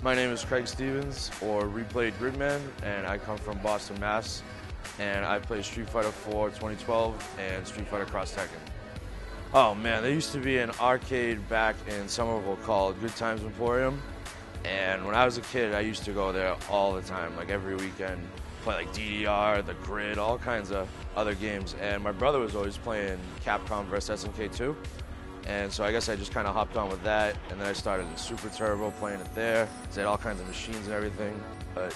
My name is Craig Stevens, or replayed Gridman, and I come from Boston, Mass. And I play Street Fighter 4 2012 and Street Fighter Cross Tekken. Oh man, there used to be an arcade back in Somerville called Good Times Emporium. And when I was a kid, I used to go there all the time, like every weekend. Play like DDR, The Grid, all kinds of other games. And my brother was always playing Capcom vs. SNK 2. And so I guess I just kind of hopped on with that. And then I started in Super Turbo, playing it there. They had all kinds of machines and everything. But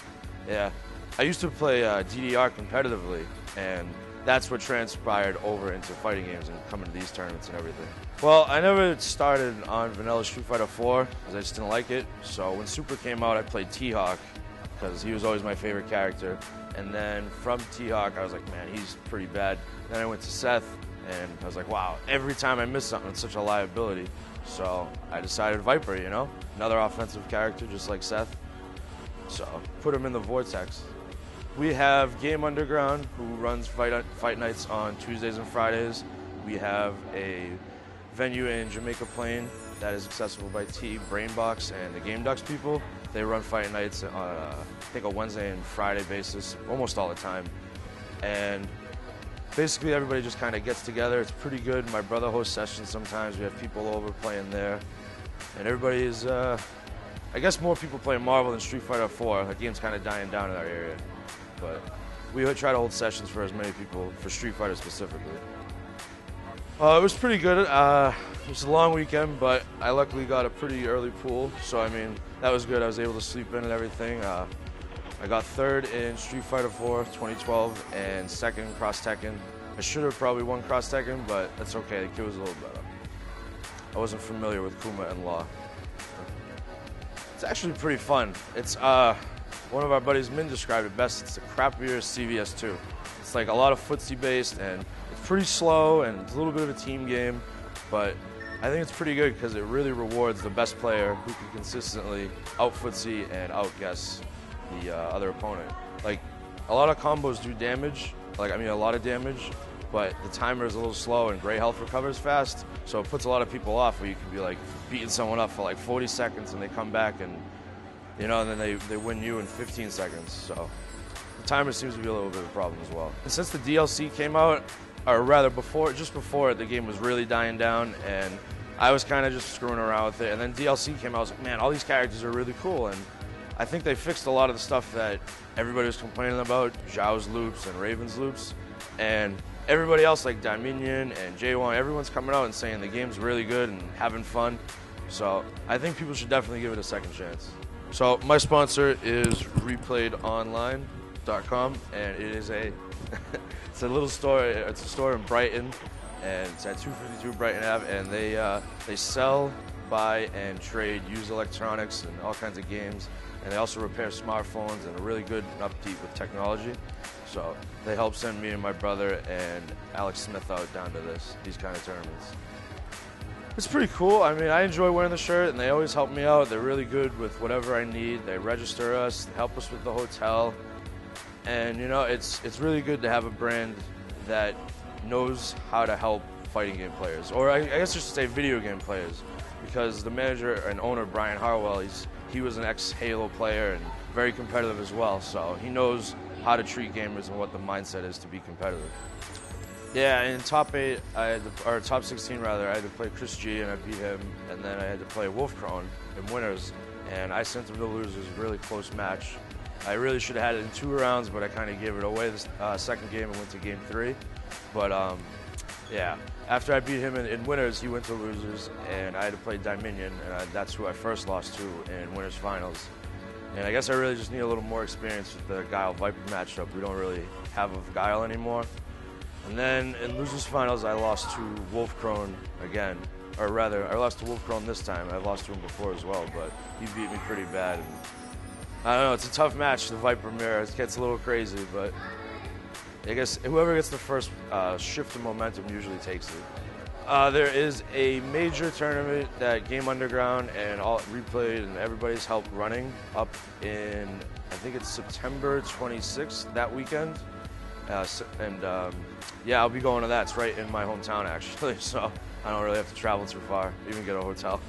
yeah, I used to play DDR competitively. And that's what transpired over into fighting games and coming to these tournaments and everything. Well, I never started on vanilla Street Fighter 4 because I just didn't like it. So when Super came out, I played T-Hawk because he was always my favorite character. And then from T-Hawk, I was like, man, he's pretty bad. Then I went to Seth, and I was like, wow, every time I miss something, it's such a liability. So I decided Viper, you know, another offensive character just like Seth. So put him in the Vortex. We have Game Underground, who runs fight nights on Tuesdays and Fridays. We have a venue in Jamaica Plain that is accessible by Brainbox and the Game Ducks people. They run fight nights on, I think, a Wednesday and Friday basis, almost all the time. And basically everybody just kind of gets together. It's pretty good. My brother hosts sessions sometimes. We have people over playing there. And everybody is, I guess more people play Marvel than Street Fighter 4. The game's kind of dying down in our area. But we would try to hold sessions for as many people, for Street Fighter specifically. It was pretty good. It was a long weekend, but I luckily got a pretty early pool, so I mean, that was good. I was able to sleep in and everything. I got third in Street Fighter 4 2012 and second Cross Tekken. I should have probably won Cross Tekken, but that's okay. The kid was a little better. I wasn't familiar with Puma Law. It's actually pretty fun. It's one of our buddies, Min, described it best. It's the crappier CVS2. It's like a lot of footsie based, and it's pretty slow, and it's a little bit of a team game, but I think it's pretty good because it really rewards the best player who can consistently out-footsie and outguess the other opponent. Like, a lot of combos do damage, a lot of damage, but the timer is a little slow and Gray Health recovers fast, so it puts a lot of people off where you can be like beating someone up for like 40 seconds and they come back and, you know, and then they win you in 15 seconds. So the timer seems to be a little bit of a problem as well. And since the DLC came out, or rather just before it, the game was really dying down, and I was kind of just screwing around with it. And then DLC came out, I was like, man, all these characters are really cool. And I think they fixed a lot of the stuff that everybody was complaining about, Zhao's loops and Raven's loops. And everybody else, like Dominion and J1, everyone's coming out and saying the game's really good and having fun. So I think people should definitely give it a second chance. So my sponsor is replayedonline.com, and it is it's a little store. It's a store in Brighton, and it's at 252 Brighton Ave, and they sell, buy, and trade used electronics and all kinds of games, and they also repair smartphones and are really good and upbeat with technology. So they help send me and my brother and Alex Smith out down to these kind of tournaments. It's pretty cool. I mean, I enjoy wearing the shirt, and they always help me out. They're really good with whatever I need. They register us, they help us with the hotel. And, you know, it's really good to have a brand that knows how to help fighting game players. Or I guess I should say video game players. Because the manager and owner, Brian Harwell, he was an ex-Halo player and very competitive as well. So he knows how to treat gamers and what the mindset is to be competitive. Yeah, in top 8, or top 16 rather, I had to play Chris G and I beat him, and then I had to play Wolf Crone in winners, and I sent him to losers. It was a really close match. I really should have had it in 2 rounds, but I kind of gave it away the second game and went to game 3. But yeah, after I beat him in winners, he went to losers, and I had to play Dominion, and that's who I first lost to in winners finals. And I guess I really just need a little more experience with the Guile Viper matchup. We don't really have a Guile anymore. And then in losers finals, I lost to Wolf Crone again. Or rather, I lost to Wolf Crone this time. I lost to him before as well, but he beat me pretty bad. And I don't know, it's a tough match, the Viper Mirror. It gets a little crazy, but I guess whoever gets the first shift of momentum usually takes it. There is a major tournament that Game Underground and all Replayed and everybody's helped running up in, I think it's September 26th, that weekend. Yeah, I'll be going to that. It's right in my hometown, actually, so I don't really have to travel too far, even get a hotel.